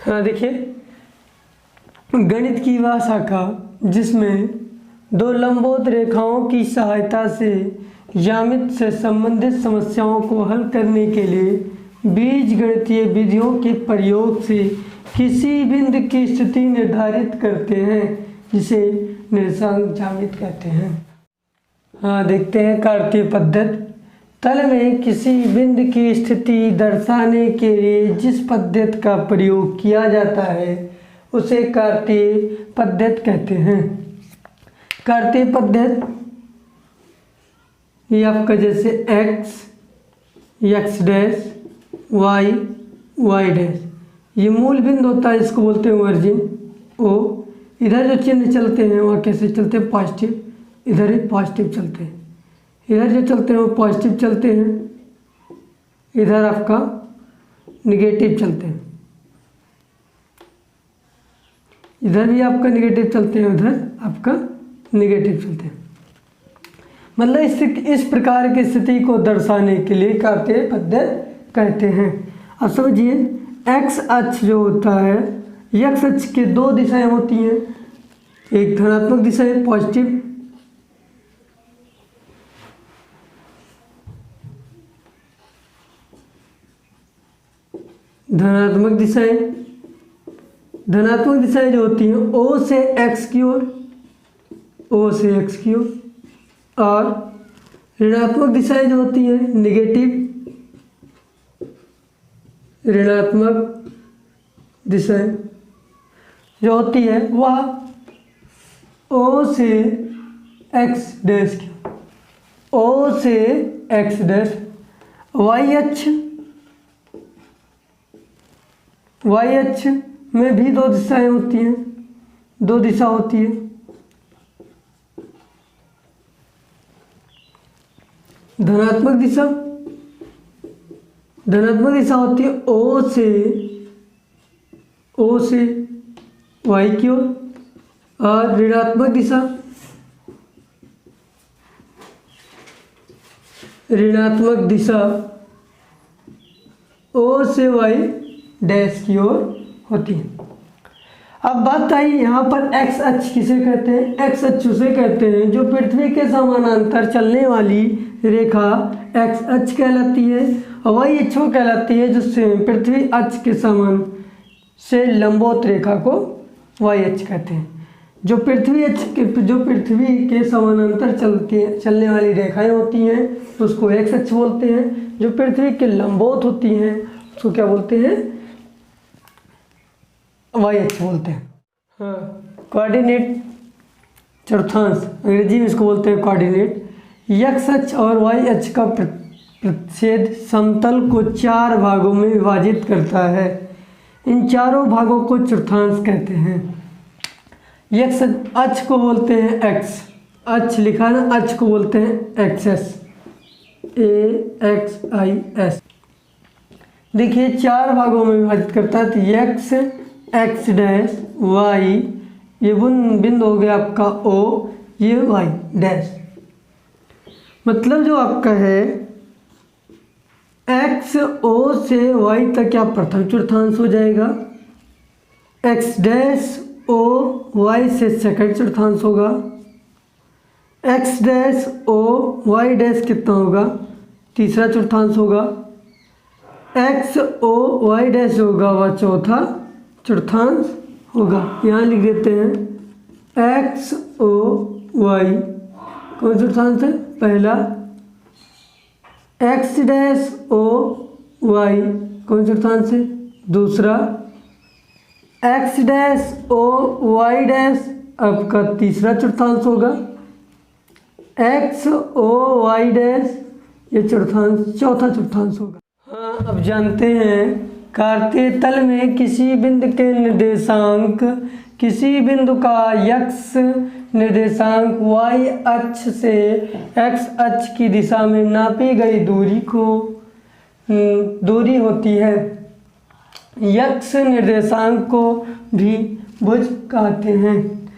हाँ देखिए, गणित की वह शाखा जिसमें दो लंबवत रेखाओं की सहायता से ज्यामिति से संबंधित समस्याओं को हल करने के लिए बीजगणितीय विधियों के प्रयोग से किसी बिंदु की स्थिति निर्धारित करते हैं, जिसे निर्देशांक ज्यामिति कहते हैं। हाँ देखते हैं कार्तीय पद्धति। तल में किसी बिंदु की स्थिति दर्शाने के लिए जिस पद्धति का प्रयोग किया जाता है उसे कार्तीय पद्धति कहते हैं। कार्तीय पद्धति ये आपका जैसे x, x dash, y, y dash, ये मूल बिंदु होता है, इसको बोलते हैं ओरिजिन। ओ इधर जो चिन्ह चलते हैं वह कैसे चलते हैं? पॉजिटिव। इधर ही पॉजिटिव चलते हैं, इधर जो चलते हैं वो पॉजिटिव चलते हैं, इधर आपका निगेटिव चलते हैं, इधर भी आपका निगेटिव चलते हैं, उधर आपका निगेटिव चलते हैं। मतलब इस प्रकार की स्थिति को दर्शाने के लिए कार्तीय पद्धति कहते हैं। अब समझिए, एक्स अक्ष जो होता है, एक्स अक्ष के दो दिशाएं होती हैं, एक धनात्मक दिशा है पॉजिटिव, धनात्मक दिशाएं। धनात्मक दिशाएं जो होती हैं ओ से एक्स की ओर, ओ से एक्स की ओर, और ऋणात्मक दिशाएं जो होती हैं निगेटिव, ऋणात्मक दिशाएं जो होती है वह ओ से एक्स डैश की, ओ से एक्स डैश। वाई अक्ष, वाई अक्ष में भी दो दिशाएं होती हैं, दो दिशा होती है, धनात्मक दिशा, धनात्मक दिशा होती है ओ से वाई की ओर, और ऋणात्मक दिशा, ऋणात्मक दिशा ओ से वाई डैश की ओर होती है। अब बात आई यहाँ पर एक्स अक्ष किसे कहते हैं? एक्स अक्ष उसे कहते हैं जो पृथ्वी के समानांतर चलने वाली रेखा एक्स अक्ष कहलाती है, और वाई अक्ष वो कहलाती है जिससे पृथ्वी अक्ष के समान से लंबवत रेखा को वाई अक्ष कहते हैं। जो पृथ्वी अक्ष के, जो पृथ्वी के समानांतर चलने वाली रेखाएं होती हैं तो उसको एक्स अक्ष बोलते हैं। जो पृथ्वी के लंबवत होती हैं उसको क्या बोलते हैं? वाई अक्ष बोलते हैं। हाँ, कोऑर्डिनेट चतुर्थांश, अंग्रेजी में इसको बोलते हैं कोऑर्डिनेट। एक्स अक्ष और वाई अक्ष का प्रतिच्छेद समतल को चार भागों में विभाजित करता है। इन चारों भागों को चतुर्थांश कहते हैं। एक्स अक्ष को बोलते हैं एक्स अक्ष, लिखा ना, अक्ष को बोलते हैं एक्सेस, AXIS। देखिए चार भागों में विभाजित करता है, तो एक्स, एक्स डैश, वाई, ये बिंदु हो गया आपका O, ये वाई डैश। मतलब जो आपका है एक्स ओ से वाई तक क्या प्रथम चतुर्थांश हो जाएगा, एक्स डैश ओ वाई से सेकंड चतुर्थांश होगा, X dash O Y dash कितना होगा? तीसरा चतुर्थांश होगा, एक्स ओ वाई डैश होगा वह चौथा चतुर्थांश होगा। यहाँ लिख देते हैं एक्स ओ वाई कौन चतुर्थांश है? पहला। एक्स डैश ओ वाई कौन चतुर्थांश है? दूसरा। X dash O Y dash आपका तीसरा चतुर्थांश होगा, एक्स ओ वाई डैश ये चतुर्थांश चौथा चतुर्थांश होगा। हाँ, अब जानते हैं कार्तीय तल में किसी बिंदु के निर्देशांक, किसी बिंदु का x निर्देशांक y अक्ष से x अक्ष की दिशा में नापी गई दूरी होती है। x निर्देशांक को भी भुज कहते हैं।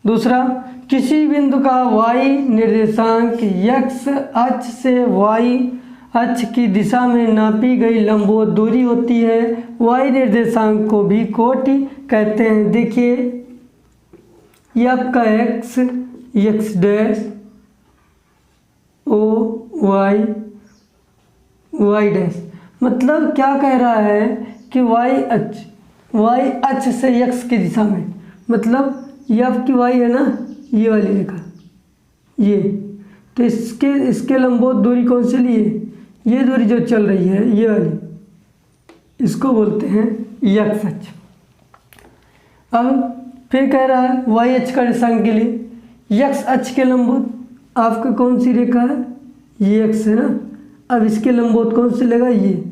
दूसरा, किसी बिंदु का y निर्देशांक x अक्ष से y अक्ष की दिशा में नापी गई लंबवत दूरी होती है। y निर्देशांक को भी कोटि कहते हैं। देखिए ये आपका x dash o y dash, मतलब क्या कह रहा है कि y अक्ष से x की दिशा में, मतलब ये आपकी y है ना, ये वाली रेखा ये, तो इसके लंबवत दूरी कौन सी ली है, ये दूरी जो चल रही है ये वाली, इसको बोलते हैं x अक्ष। अब फिर कह रहा है y अक्ष का निर्देशांक के लिए x अक्ष के लंबवत आपका कौन सी रेखा है, ये x है ना। अब इसके लंबवत कौन से लेगा, ये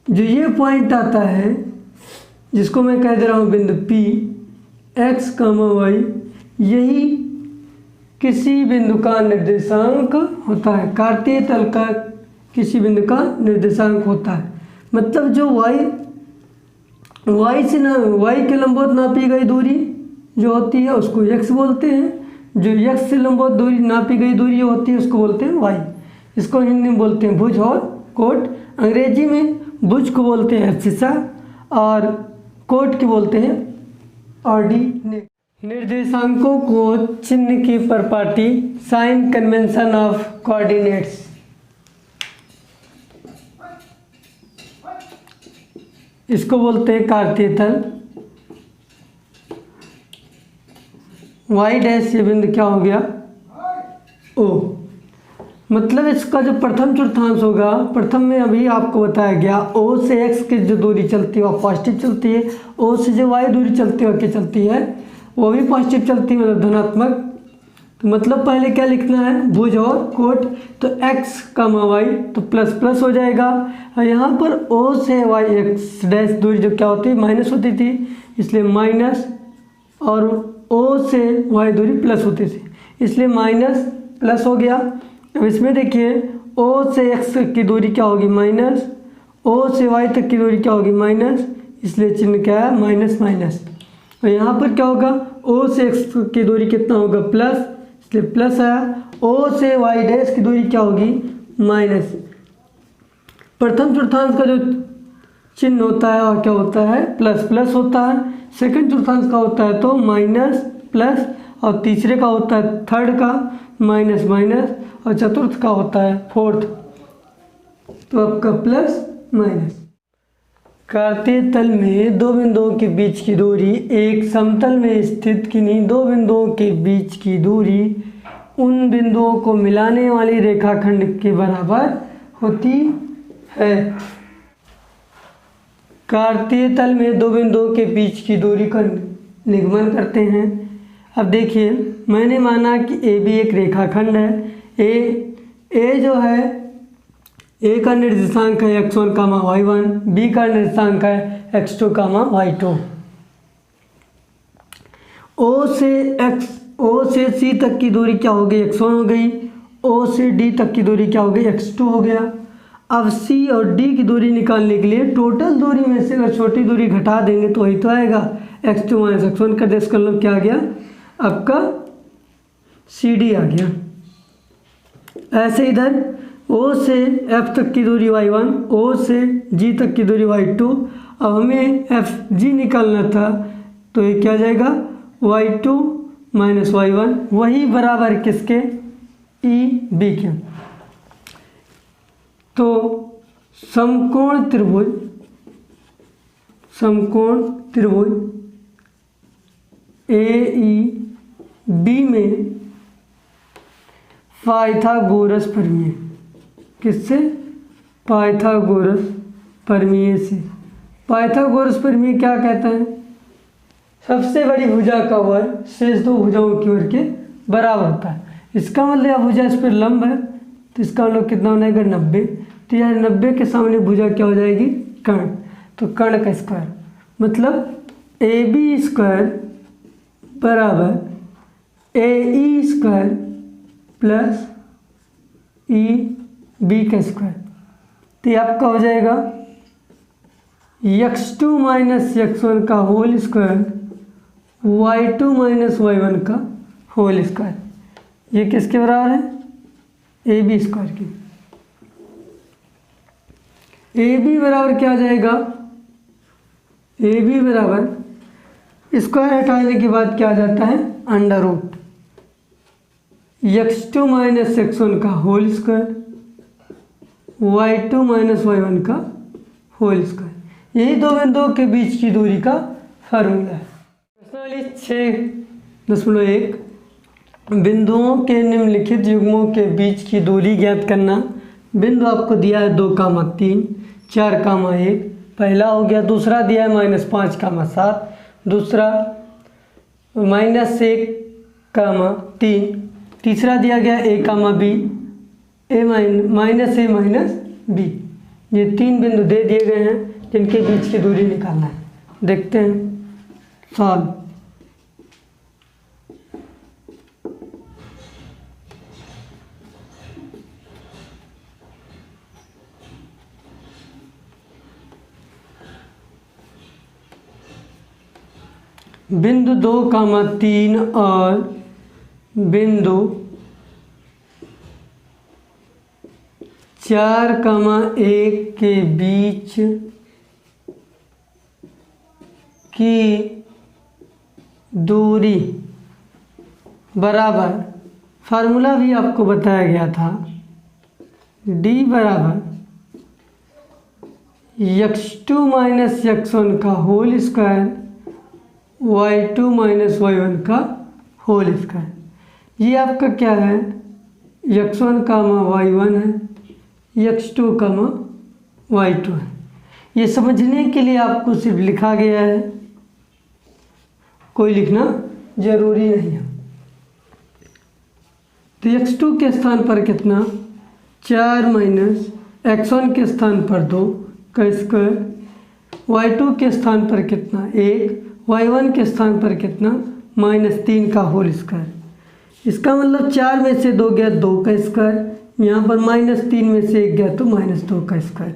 जो ये पॉइंट आता है जिसको मैं कह दे रहा हूँ बिंदु P, x, y, यही किसी बिंदु का निर्देशांक होता है। कार्तीय तल का किसी बिंदु का निर्देशांक होता है। मतलब जो y के लंबवत नापी गई दूरी जो होती है उसको x बोलते हैं, जो x से लंबवत दूरी नापी गई दूरी होती है उसको बोलते हैं y। इसको हिंदी में बोलते हैं भुज और कोट। अंग्रेजी में भुज को बोलते हैं एब्सिसा और कोट को बोलते हैं ऑर्डिनेट। निर्देशांकों को चिन्ह की परिपाटी, साइन कन्वेंशन ऑफ कोऑर्डिनेट्स। इसको बोलते हैं कार्तीय तल। y डैश ये बिंदु क्या हो गया, O, मतलब इसका जो प्रथम चतुर्थांश होगा, प्रथम में अभी आपको बताया गया O से x की जो दूरी चलती है वो पॉजिटिव चलती है, O से जो y दूरी चलती है वो क्या चलती है, वो भी पॉजिटिव चलती है, मतलब धनात्मक। तो मतलब पहले क्या लिखना है, भुज और कोट, तो x, y तो प्लस प्लस हो जाएगा। और यहाँ पर O से y x डैश दूरी जो क्या होती है, माइनस होती थी, इसलिए माइनस, और O से y दूरी प्लस होती थी, इसलिए माइनस प्लस हो गया। अब इसमें देखिए O से x की दूरी क्या होगी, माइनस, O से y तक की दूरी क्या होगी, माइनस, इसलिए चिन्ह क्या है, माइनस माइनस। और यहाँ पर क्या होगा, O से x की दूरी कितना होगा, प्लस, इसलिए प्लस आया। O से y डैश की दूरी क्या होगी, माइनस। प्रथम चतुर्थांश का जो चिन्ह होता है और क्या होता है, प्लस प्लस होता है। सेकंड चतुर्थांश का होता है तो माइनस प्लस, और तीसरे का होता है थर्ड का माइनस माइनस, और चतुर्थ का होता है फोर्थ, तो आपका प्लस माइनस। कार्तीय तल में दो बिंदुओं के बीच की दूरी, एक समतल में स्थित किन्हीं दो बिंदुओं के बीच की दूरी उन बिंदुओं को मिलाने वाली रेखाखंड के बराबर होती है। कार्तीय तल में दो बिंदुओं के बीच की दूरी का निगमन करते हैं। अब देखिए मैंने माना कि ए बी एक रेखाखंड है। ए जो है, ए का निर्देशांक है x1, y1, बी का निर्देशांक है x2, y2। O से C तक की दूरी क्या हो गई, x1 हो गई। O से D तक की दूरी क्या हो गई, x2 हो गया। अब C और D की दूरी निकालने के लिए टोटल दूरी में से अगर छोटी दूरी घटा देंगे तो वही तो आएगा, x2 - x1 का देश कर लो, क्या आ गया आपका CD आ गया। ऐसे इधर O से F तक की दूरी y1, O से G तक की दूरी y2। अब हमें FG निकालना था, तो ये क्या जाएगा, y2 - y1, वही बराबर किसके, EB के। तो समकोण त्रिभुज AEB में पाइथागोरस प्रमेय, किससे, पाइथागोरस प्रमेय से। पाइथागोरस प्रमेय क्या कहता है, सबसे बड़ी भुजा का वर्ग शेष दो भुजाओं की वर्ग के बराबर होता है। इसका मतलब यह भुजा इस पर लंब है, तो इसका मतलब कितना हो जाएगा, 90। तो यह 90 के सामने भुजा क्या हो जाएगी, कर्ण। तो कर्ण का स्क्वायर मतलब AB स्क्वायर बराबर AE स्क्वायर प्लस EB का स्क्वायर। तो ये आपका हो जाएगा x2 - x1 का होल स्क्वायर, y2 - y1 का होल स्क्वायर। ये किसके बराबर है, ए बी स्क्वायर की। ए बी बराबर क्या आ जाएगा, ए बी बराबर स्क्वायर हटाने के बाद क्या आ जाता है, under root x2 minus x1 का whole square, y2 minus y1 का होल स्क्वायर। यही दो बिंदुओं के बीच की दूरी का फार्मूला है। प्रश्नावली 6.1 बिंदुओं के निम्नलिखित युग्मों के बीच की दूरी ज्ञात करना। बिंदु आपको दिया है 2,3, 4,1, पहला हो गया। दूसरा दिया है -5,7, दूसरा -1,3, तीसरा दिया गया a, b, -a minus b। ये 3 बिंदु दे दिए गए हैं जिनके बीच की दूरी निकालना है। देखते हैं सॉल्व। बिंदु 2,3 और बिंदु 4,1 के बीच की दूरी बराबर, फार्मूला भी आपको बताया गया था, d बराबर x2 माइनस x1 का whole square, y2 minus y1 का होल स्क्वायर। ये आपका क्या है, x1 y1 है, x2 y2 है। ये समझने के लिए आपको सिर्फ लिखा गया है, कोई लिखना जरूरी नहीं है। तो x2 के स्थान पर कितना, 4 माइनस x1 के स्थान पर 2 का स्क्वायर, y2 के स्थान पर कितना 1, y1 के स्थान पर कितना -3 का होल स्क्वायर। इसका मतलब 4 में से 2 गया 2 का स्क्वायर, यहाँ पर -3 में से 1 गया तो -2 का स्क्वायर।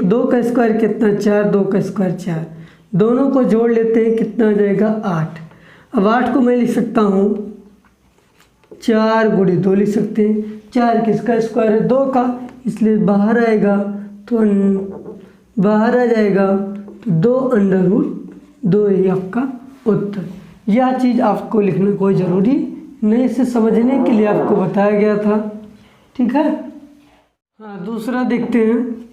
2 का स्क्वायर कितना 4, 2 का स्क्वायर 4, दोनों को जोड़ लेते हैं, कितना आ जाएगा 8। अब 8 को मैं लिख सकता हूँ 4 × 2 लिख सकते हैं। 4 किसका स्क्वायर है, 2 का, इसलिए बाहर आएगा तो बाहर आ जाएगा तो 2√2 ही आपका उत्तर। यह चीज़ आपको लिखना कोई ज़रूरी नहीं, इसे समझने के लिए आपको बताया गया था। ठीक है। हाँ, दूसरा देखते हैं।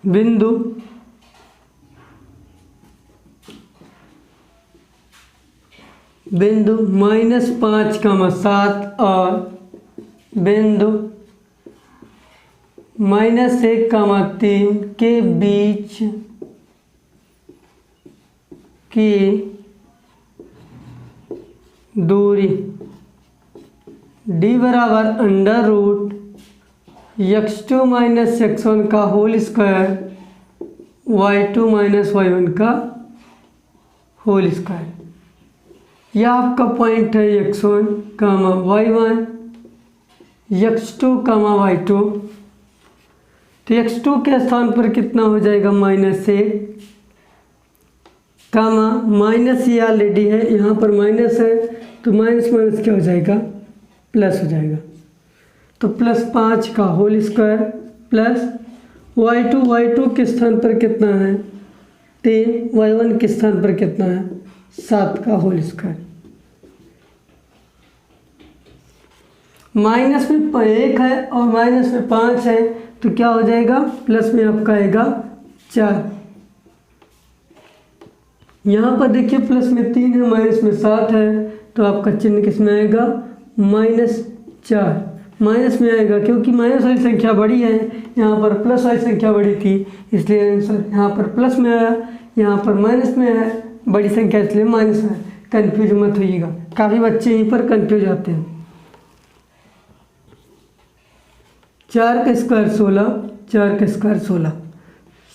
बिंदु -5,7 और बिंदु -1,3 के बीच की दूरी d बराबर √x2 माइनस x1 का whole square, y2 minus y1 का होल स्क्वायर। यह आपका पॉइंट है x1, y1, x2, y2। तो x2 के स्थान पर कितना हो जाएगा -1, माइनस ये ऑलरेडी है, यहाँ पर माइनस है तो माइनस माइनस क्या हो जाएगा, प्लस हो जाएगा। तो +5 का होल स्क्वायर प्लस y2 के स्थान पर कितना है 3, y1 के स्थान पर कितना है 7 का होल स्क्वायर। माइनस में 1 है और माइनस में 5 है तो क्या हो जाएगा, प्लस में आपका आएगा 4। यहाँ पर देखिए प्लस में 3 है, माइनस में 7 है तो आपका चिन्ह किस में आएगा, -4 माइनस में आएगा, क्योंकि माइनस वाली संख्या बड़ी है, यहाँ पर प्लस वाली संख्या बड़ी थी, इसलिए आंसर यहाँ पर प्लस में आया, यहाँ पर माइनस में है, बड़ी संख्या इसलिए माइनस में। कन्फ्यूज मत होइएगा, काफ़ी बच्चे यहीं पर कन्फ्यूज आते हैं। 4 का स्क्वायर 16, 4 का स्क्वायर 16,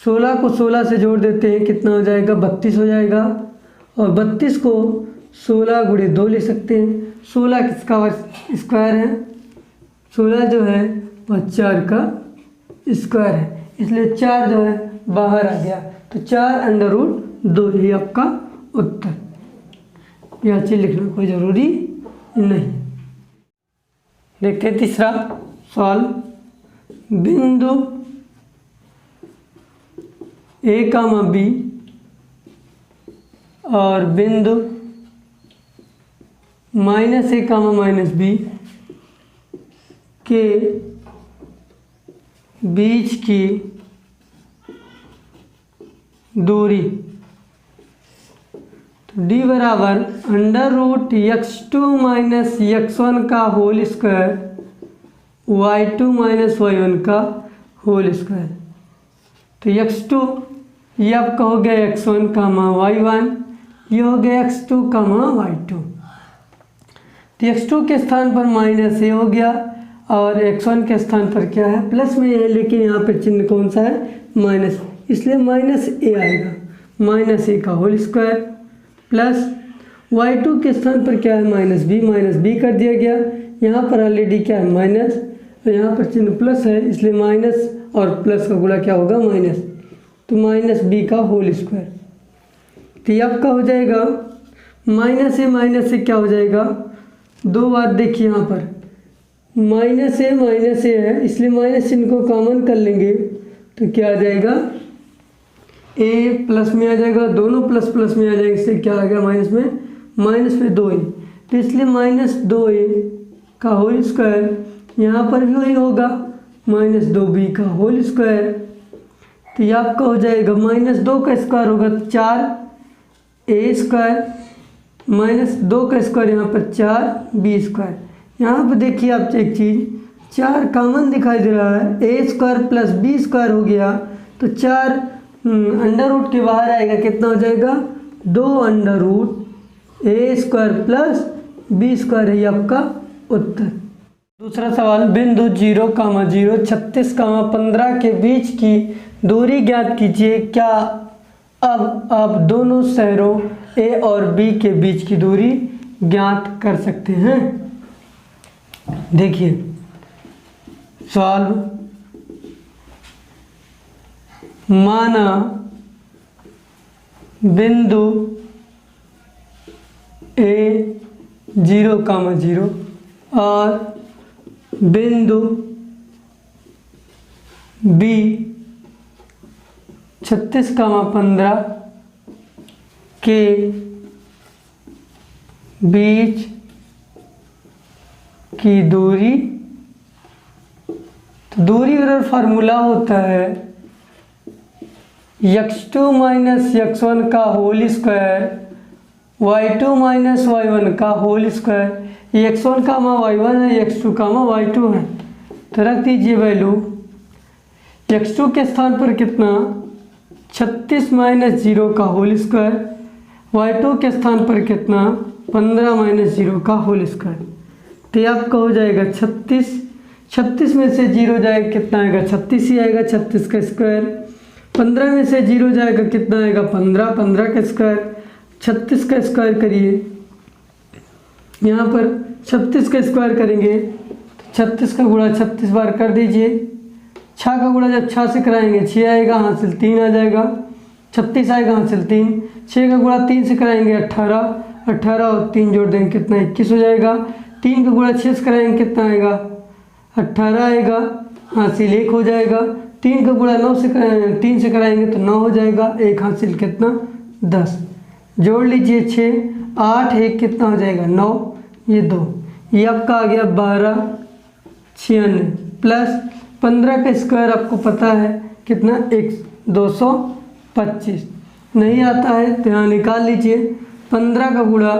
16 को 16 से जोड़ देते हैं, कितना हो जाएगा 32 हो जाएगा। और 32 को 16 × 2 ले सकते हैं। 16 किसका स्क्वायर है, 16 जो है वह 4 का स्क्वायर है, इसलिए 4 जो है बाहर आ गया, तो 4 √2 ही आपका उत्तर। यह चीज़ लिखना कोई ज़रूरी नहीं। देखते हैं तीसरा सवाल। बिंदु ए कामा बी और बिंदु माइनस ए कामा माइनस बी के बीच की दूरी तो d बराबर √x2 माइनस x1 का whole square y2 minus y1 का होल स्क्वायर। तो x2 ये आपका हो गया x1 कामा y1, ये हो गया x2 कामा y2। तो x2 के स्थान पर माइनस ए हो गया और x1 के स्थान पर क्या है प्लस में है, लेकिन यहाँ पर चिन्ह कौन सा है माइनस, इसलिए माइनस ए आएगा। माइनस ए का होल स्क्वायर प्लस y2 के स्थान पर क्या है माइनस बी कर दिया गया। यहाँ पर ऑलरेडी क्या है माइनस, और यहाँ पर चिन्ह प्लस है, इसलिए माइनस और प्लस का गुणा क्या होगा माइनस, तो माइनस बी का होल स्क्वायर। तो ये आपका हो जाएगा माइनस से क्या हो जाएगा, दो बात देखिए यहाँ पर माइनस ए है, इसलिए माइनस चिन्ह को कॉमन कर लेंगे तो क्या आ जाएगा ए प्लस में आ जाएगा, दोनों प्लस प्लस में आ जाएगा, इससे क्या आ गया माइनस में 2a, तो इसलिए -2a का होल स्क्वायर। यहाँ पर भी वही होगा -2b का होल स्क्वायर। तो ये आपका हो जाएगा -2 का स्क्वायर होगा 4a स्क्वायर, -2 का स्क्वायर यहाँ पर 4b स्क्वायर। यहाँ पर देखिए आप एक चीज़ 4 कॉमन दिखाई दे रहा है, a square plus b square हो गया, तो 4 अंडर रूट के बाहर आएगा, कितना हो जाएगा 2 under root a square plus b square है आपका उत्तर। दूसरा सवाल, बिंदु 0, 0, 36, 15 के बीच की दूरी ज्ञात कीजिए। क्या अब आप दोनों शहरों a और b के बीच की दूरी ज्ञात कर सकते हैं? देखिए सवाल, माना बिंदु a 0, 0 और बिंदु b 36, 15 के बीच की दूरी, तो दूरी का फार्मूला होता है x2 माइनस x1 का whole square y2 minus y1 का होल स्क्वायर। x1 का y1 है, x2 का y2 है, तो रख दीजिए वैल्यू। x2 के स्थान पर कितना 36 माइनस 0 का होल स्क्वायर, y2 के स्थान पर कितना 15 माइनस 0 का होल स्क्वायर। तो ये आपका हो जाएगा 36 में से 0 जाएगा कितना आएगा 36 ही आएगा, 36 का स्क्वायर। 15 में से 0 जाएगा कितना आएगा 15 का स्क्वायर। 36 का स्क्वायर करिए, यहाँ पर 36 का स्क्वायर करेंगे तो 36 का गुणा 36 बार कर दीजिए। 6 का गुणा जब 6 से कराएंगे 6 आएगा, हासिल 3 आ जाएगा, 36 आएगा हासिल 3। 6 का गुणा 3 से कराएंगे 18 और 3 जोड़ देंगे कितना 21 हो जाएगा। 3 का गुणा 6 से कराएंगे कितना आएगा 18 आएगा, हासिल 1 हो जाएगा। 3 का गुणा 3 से कराएंगे तो 9 हो जाएगा, 1 हासिल कितना 10। जोड़ लीजिए 6, 8, 1 कितना हो जाएगा 9, ये 2, ये आपका आ गया 12, 96 प्लस 15 का स्क्वायर आपको पता है कितना 225। नहीं आता है तो यहाँ निकाल लीजिए। 15 का गुणा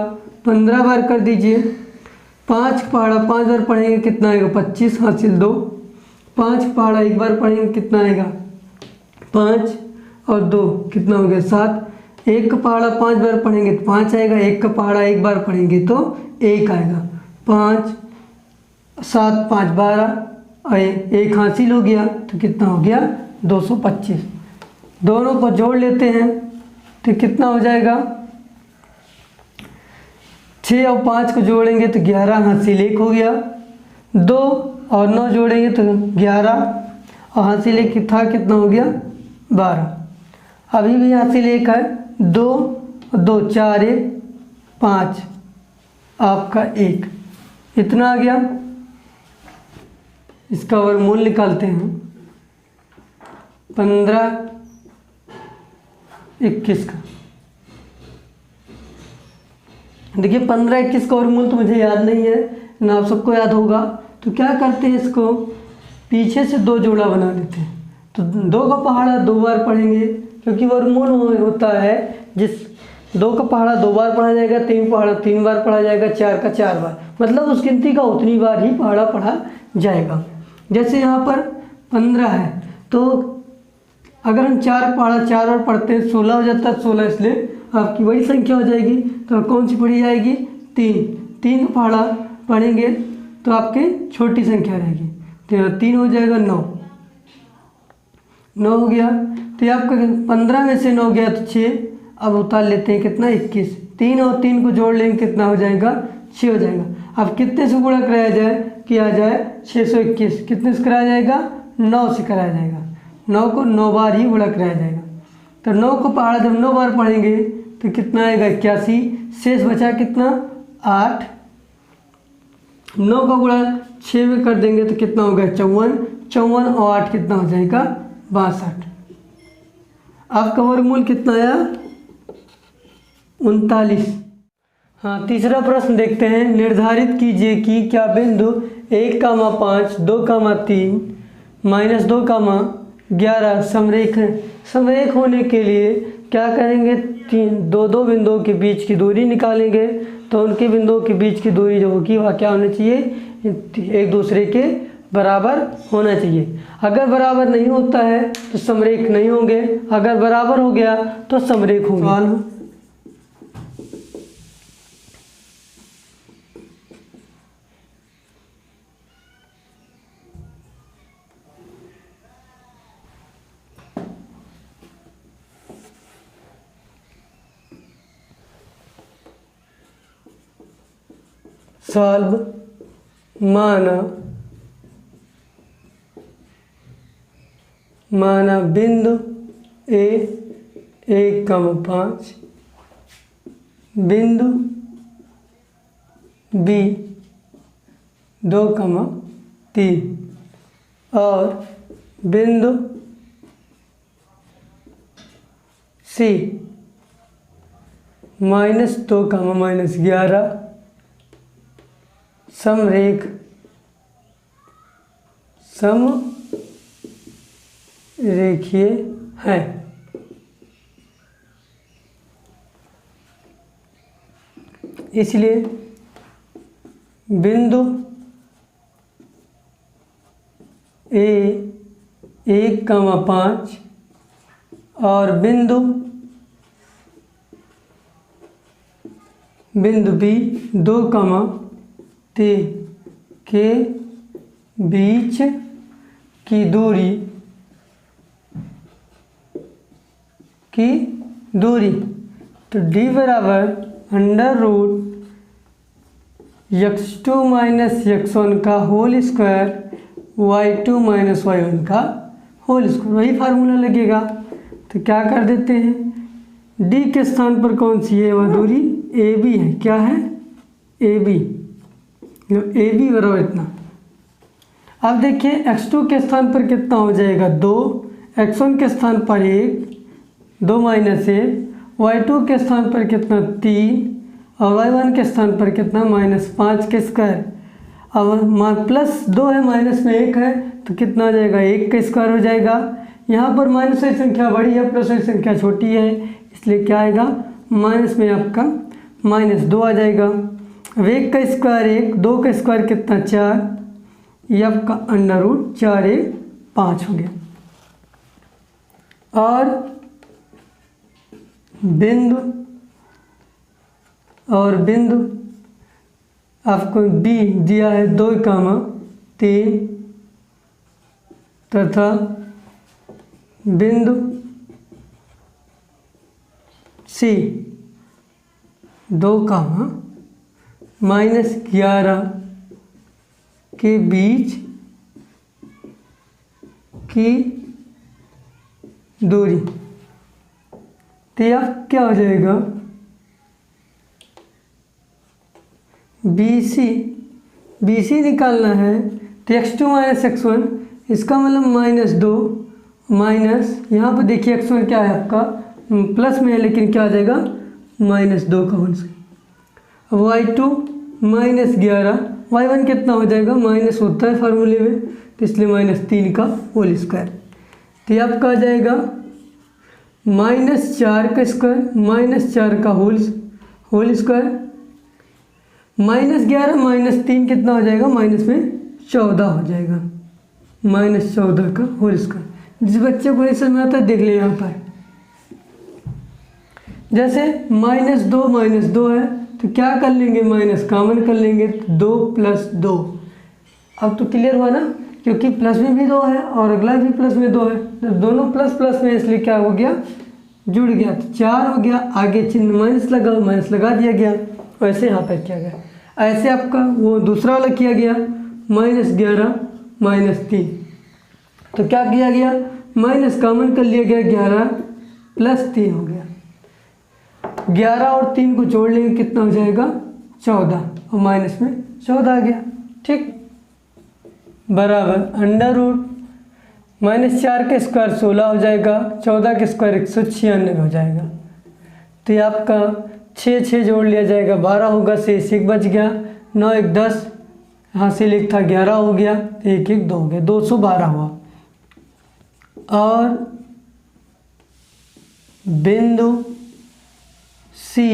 15 बार कर दीजिए। 5 पहाड़ा 5 बार पढ़ेंगे कितना आएगा 25, हासिल 2। 5 पहाड़ा 1 बार पढ़ेंगे कितना आएगा 5 और 2 कितना हो गया 7। 1 का पहाड़ा 5 बार पढ़ेंगे तो 5 आएगा, 1 का पहाड़ा 1 बार पढ़ेंगे तो 1 आएगा। 5, 7, 5, 12 और 1 हासिल हो गया तो कितना हो गया 225। दोनों को जोड़ लेते हैं तो कितना हो जाएगा 6 और 5 को जोड़ेंगे तो 11, हासिल 1 हो गया। 2 और 9 जोड़ेंगे तो 11 और हासिल 1 था कितना हो गया 12। अभी भी हासिल 1 है, 2 4, 1 5 आपका 1 इतना आ गया। इसका वर्गमूल निकालते हैं। 15 21 का, देखिए 15 21 का वर्गमूल तो मुझे याद नहीं है ना, आप सबको याद होगा। तो क्या करते हैं, इसको पीछे से 2 जोड़ा बना लेते हैं। तो 2 का पहाड़ा 2 बार पढ़ेंगे, क्योंकि वर्गमूल होता है जिस 2 का पहाड़ा 2 बार पढ़ा जाएगा, 3 पहाड़ा 3 बार पढ़ा जाएगा, 4 का 4 बार, मतलब उस गिनती का उतनी बार ही पहाड़ा पढ़ा जाएगा। जैसे यहाँ पर 15 है, तो अगर हम 4 पहाड़ा 4 बार पढ़ते हैं 16 हो जाता है। 16 इसलिए आपकी बड़ी संख्या हो जाएगी, तो कौन सी पढ़ी जाएगी, 3 पहाड़ा पढ़ेंगे तो आपके छोटी संख्या रहेगी। तो 3 हो जाएगा 9 हो गया। तो ये आपका 15 में से 9 गया तो 6, अब उतार लेते हैं कितना, 21। 3 और 3 को जोड़ लेंगे कितना हो जाएगा, 6 हो जाएगा। अब कितने से गुणा कराया जाए, किया जाए 621, कितने से कराया जाएगा, 9 से कराया जाएगा। 9 को 9 बार ही गुणा कराया जाएगा। तो 9 को पहाड़ा जब 9 बार पढ़ेंगे तो कितना आएगा, 81। शेष बचा कितना, 8। 9 का गुणा 6 में कर देंगे तो कितना होगा, 54। 54 और 8 कितना हो जाएगा, 62। आपका वर्गमूल कितना आया, 39। हाँ, तीसरा प्रश्न देखते हैं। निर्धारित कीजिए कि क्या बिंदु 1,5 2,3 -2, 11 समरेख है। समरेख होने के लिए क्या करेंगे, 2 बिंदुओं के बीच की दूरी निकालेंगे। तो उनके बिंदुओं के बीच की दूरी जो होगी वह क्या होनी चाहिए, एक दूसरे के बराबर होना चाहिए। अगर बराबर नहीं होता है तो समरेख नहीं होंगे, अगर बराबर हो गया तो समरेख होंगे। सॉल्व। माना बिंदु ए 1,5, बिंदु बी 2,3 और बिंदु सी -2, -11 समरेखीय है। इसलिए बिंदु ए 1,5 और बिंदु बी 2,3 के बीच की दूरी तो d बराबर √x2 - x1 का होल स्क्वायर y2 - y1 का होल स्क्वायर, वही फार्मूला लगेगा। तो क्या कर देते हैं, d के स्थान पर कौन सी है वह दूरी, AB है। क्या है, AB बराबर इतना। अब देखिए x2 के स्थान पर कितना हो जाएगा, 2, x1 के स्थान पर 1, 2 - 1, y2 के स्थान पर कितना, 3 और y1 के स्थान पर कितना, -5 के स्क्वायर। अब +2 है, माइनस में 1 है तो कितना आ जाएगा, 1 का स्क्वायर हो जाएगा। यहाँ पर माइनस वाली संख्या बड़ी है, प्लस वाली संख्या छोटी है, इसलिए क्या आएगा, माइनस में आपका -2 आ जाएगा। अब 1 का स्क्वायर 1, 2 का स्क्वायर कितना, 4, ये आपका √4 1 5 हो गया। और बिंदु आपको B दिया है 2,3 तथा बिंदु C 2, -11 के बीच की दूरी। तो यह क्या हो जाएगा, बी सी निकालना है तो x2 माइनस x1, इसका मतलब -2 माइनस, यहाँ पर देखिए x1 क्या है आपका प्लस में है लेकिन क्या आ जाएगा -2 का होल स्क्वायर। अब y2 -11, y1 कितना हो जाएगा माइनस होता है फार्मूले में तो इसलिए -3 का होल स्क्वायर। तो ये आपका आ जाएगा -4 का स्क्वायर, -4 का होल स्क्वायर, -11 -3 कितना हो जाएगा माइनस में 14 हो जाएगा, -14 का होल स्क्वायर। जिस बच्चे को नहीं समझ में आता देख ले यहाँ पर, जैसे -2 है तो क्या कर लेंगे माइनस कॉमन कर लेंगे, 2 + 2। अब तो क्लियर हुआ ना, क्योंकि प्लस में भी 2 है और अगला भी प्लस में 2 है, जब दोनों प्लस प्लस में इसलिए क्या हो गया जुड़ गया तो 4 हो गया, आगे चिन्ह माइनस लगा दिया गया, वैसे यहाँ पर किया गया। ऐसे आपका वो दूसरा वाला किया गया -11 -3, तो क्या किया गया माइनस कॉमन कर लिया गया, 11 + 3 हो गया, 11 और 3 को जोड़ लेंगे कितना हो जाएगा 14 और माइनस में 14 आ गया, ठीक, बराबर √-4 का स्क्वायर 16 हो जाएगा, 14 का स्क्वायर 196 हो जाएगा। तो ये आपका 6 जोड़ लिया जाएगा 12 होगा, शेष 1 बच गया, 9 1 10, हासिल 1 था 11 हो गया, 1 1 2 हो गया, 212 हुआ। और बिंदु सी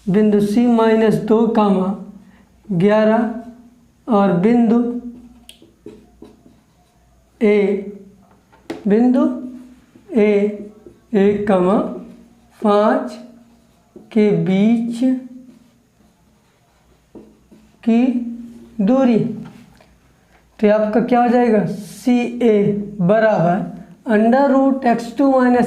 -2, 11 और बिंदु ए 1,5 के बीच की दूरी, तो आपका क्या हो जाएगा CA बराबर √x2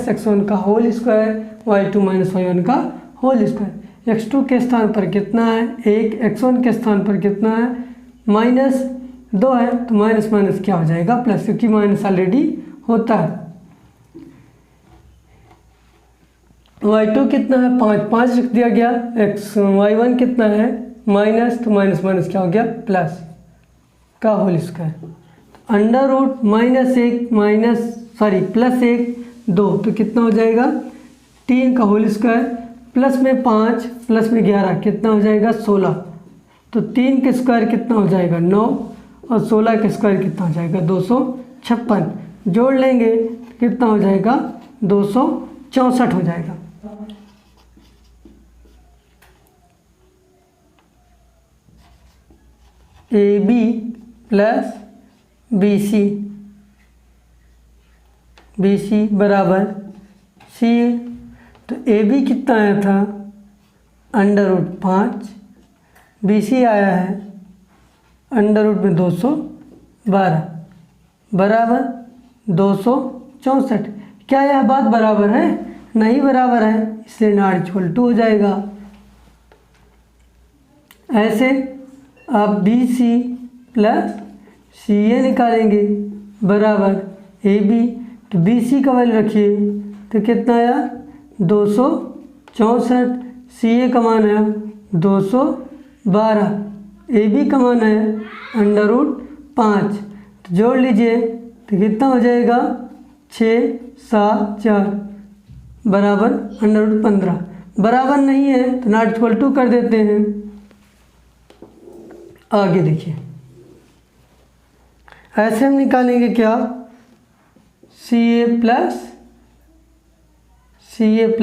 - x1 का होल स्क्वायर, y2 - y1 का होल स्क्वायर। x2 के स्थान पर कितना है 1, x1 के स्थान पर कितना है -2 है, तो माइनस क्या हो जाएगा प्लस, क्योंकि माइनस ऑलरेडी होता है। y2 कितना है 5 रख दिया गया, y1 कितना है माइनस, तो माइनस क्या हो गया प्लस का होल स्क्वायर, +1 2, तो कितना हो जाएगा 3 का होल स्क्वायर, प्लस में 5 प्लस में 11 कितना हो जाएगा 16, तो 3 का स्क्वायर कितना हो जाएगा 9 और 16 का स्क्वायर कितना हो जाएगा 256, जोड़ लेंगे कितना हो जाएगा 264 हो जाएगा। AB + BC बराबर CA, तो AB कितना आया था √5, BC आया है √212 बराबर 264। क्या यह बात बराबर है? नहीं बराबर है, इसलिए नॉट इक्वल टू हो जाएगा। ऐसे आप BC + CA निकालेंगे बराबर AB, तो BC का वैल्यू रखिए तो कितना आया 264, CA का मान है 212, AB का मान है √5, तो जोड़ लीजिए तो कितना हो जाएगा 6 7 4 बराबर √15। बराबर नहीं है तो नॉट इक्वल टू कर देते हैं। आगे देखिए, ऐसे हम निकालेंगे क्या CA +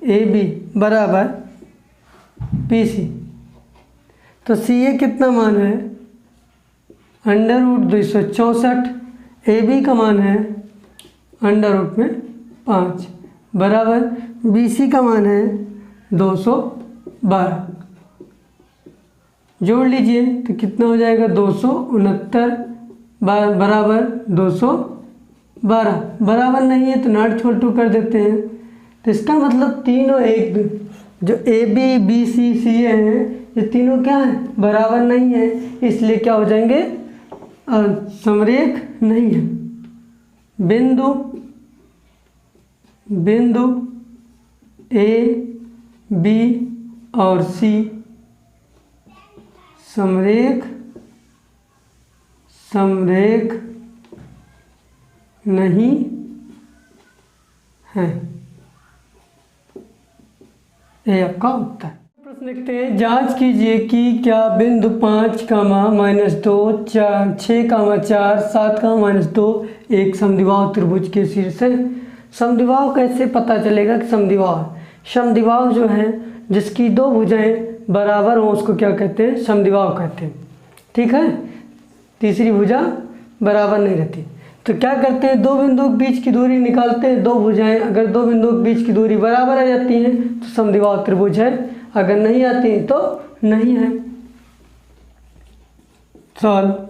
AB बराबर BC, तो CA कितना मान है √264, AB का मान है √5 बराबर BC का मान है 212, जोड़ लीजिए तो कितना हो जाएगा 269 बराबर 212। बराबर नहीं है तो नॉट इक्वल टू कर देते हैं। तो इसका मतलब तीनों एक, जो AB BC CA हैं ये तीनों क्या है बराबर नहीं है, इसलिए क्या हो जाएंगे समरेख नहीं है। बिंदु A B और C समरेख नहीं है। ये आपका उत्तर। प्रश्न लिखते हैं, जांच कीजिए कि क्या बिंदु 5, -2, 4, 6, 4, 7, -2 एक समद्विबाहु त्रिभुज के शीर्ष है। समद्विबाहु कैसे पता चलेगा कि समद्विबाहु जो है जिसकी दो भुजाएं बराबर हों उसको क्या कहते हैं? समद्विबाहु कहते हैं। ठीक है, तीसरी भुजा बराबर नहीं रहती। तो क्या करते हैं, दो बिंदुओं के बीच की दूरी निकालते हैं। दो भुजाएं अगर दो बिंदुओं के बीच की दूरी बराबर आ जाती हैं तो समद्विबाहु त्रिभुज है, अगर नहीं आती तो नहीं है। सॉल्व।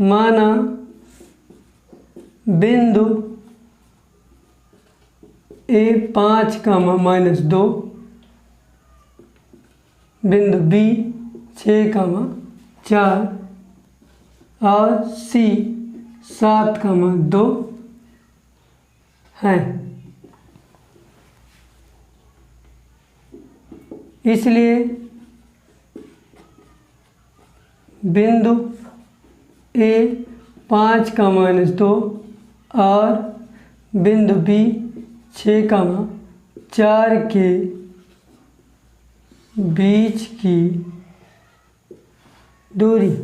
माना बिंदु A 5, -2, बिंदु B 6, 4 और C 7, 2 है। इसलिए बिंदु A 5, -2 और बिंदु B 6, 4 के बीच की दूरी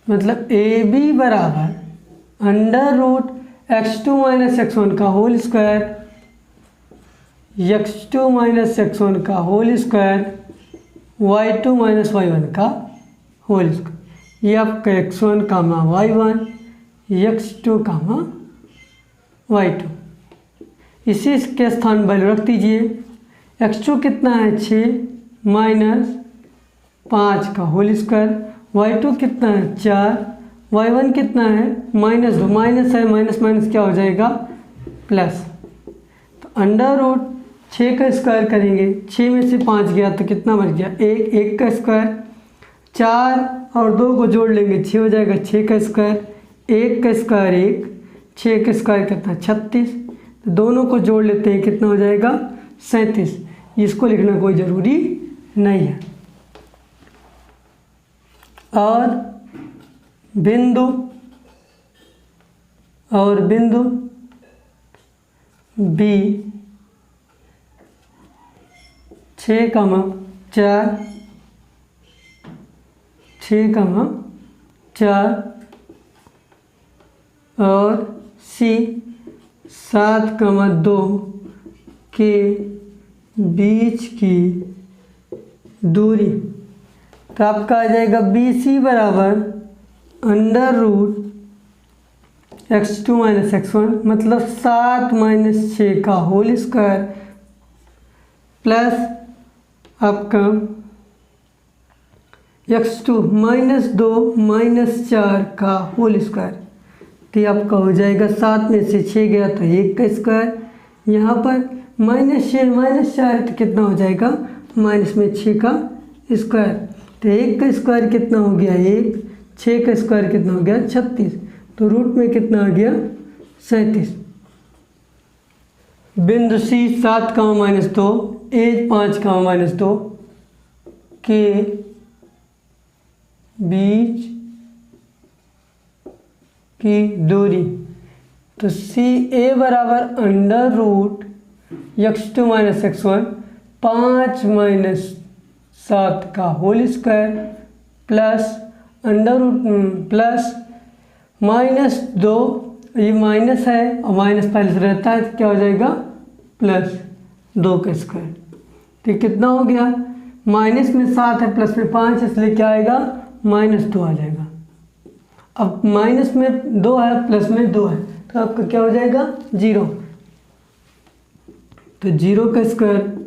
मतलब AB बराबर √(x2 - x1) का होल स्क्वायर x2 - x1 का होल स्क्वायर y2 - y1 का होल स्क्वायर। ये आपका x1, y1, x2, y2। इसी के स्थान वैल्यू रख दीजिए। x2 कितना है? 6 - 5 का होल स्क्वायर। y2 कितना है? 4। y1 कितना है? -2। माइनस है, माइनस माइनस क्या हो जाएगा? प्लस। तो √6 का स्क्वायर करेंगे, 6 में से 5 गया तो कितना बच गया? 1 का स्क्वायर। 4 और 2 को जोड़ लेंगे, 6 हो जाएगा। 6 का स्क्वायर, 1 का स्क्वायर 1, 6 का स्क्वायर कितना? 36। तो दोनों को जोड़ लेते हैं, कितना हो जाएगा? 37। इसको लिखना कोई ज़रूरी नहीं है। और बिंदु B 6, 4, 4 और C 7, 2 के बीच की दूरी। तो आपका आ जाएगा BC बराबर √(x2 - x1) मतलब 7 - 6 का होल स्क्वायर प्लस आपका x2 -2 - 4 का होल स्क्वायर। तो आपका हो जाएगा 7 में से 6 गया तो 1 का स्क्वायर। यहाँ पर -4 है तो कितना हो जाएगा? माइनस में 6 का स्क्वायर। तो 1 का स्क्वायर कितना हो गया? 1। 6 का स्क्वायर कितना हो गया? 36। तो रूट में कितना आ गया? 37। बिंदु C 7, -2 A 5, -2 के बीच की दूरी। तो CA बराबर √(x2 - x1) 5 - 7 का होल स्क्वायर प्लस प्लस -2, ये माइनस है और माइनस पहले से रहता है तो क्या हो जाएगा? +2 का स्क्वायर। तो कितना हो गया? माइनस में 7 है, प्लस में 5, इसलिए क्या आएगा? -2 आ जाएगा। अब माइनस में 2 है, प्लस में 2 है, तो आपका क्या हो जाएगा? 0। तो 0 का स्क्वायर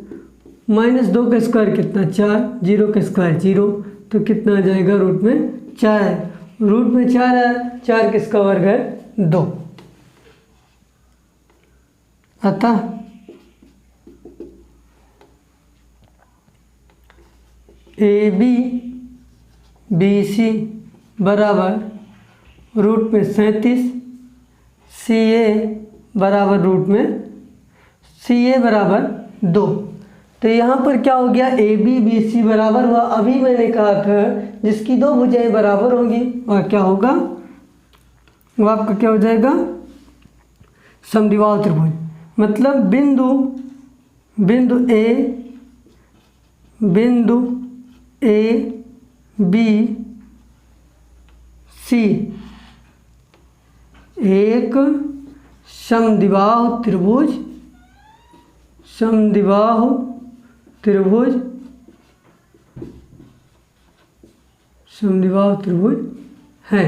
-2 का स्क्वायर कितना? 4। 0 का स्क्वायर 0, तो कितना आ जाएगा? रूट में 4 है। रूट में 4 है, 4 किसका वर्ग है? 2। अतः AB BC बराबर रूट में 37, CA बराबर रूट में CA बराबर 2। तो तो यहाँ पर क्या हो गया, ए बी बी सी बराबर हुआ। अभी मैंने कहा था जिसकी दो भुजाएं बराबर होंगी वह क्या होगा, वो आपका क्या हो जाएगा, समद्विबाहु त्रिभुज। मतलब बिंदु ए बी सी एक समद्विबाहु त्रिभुज है।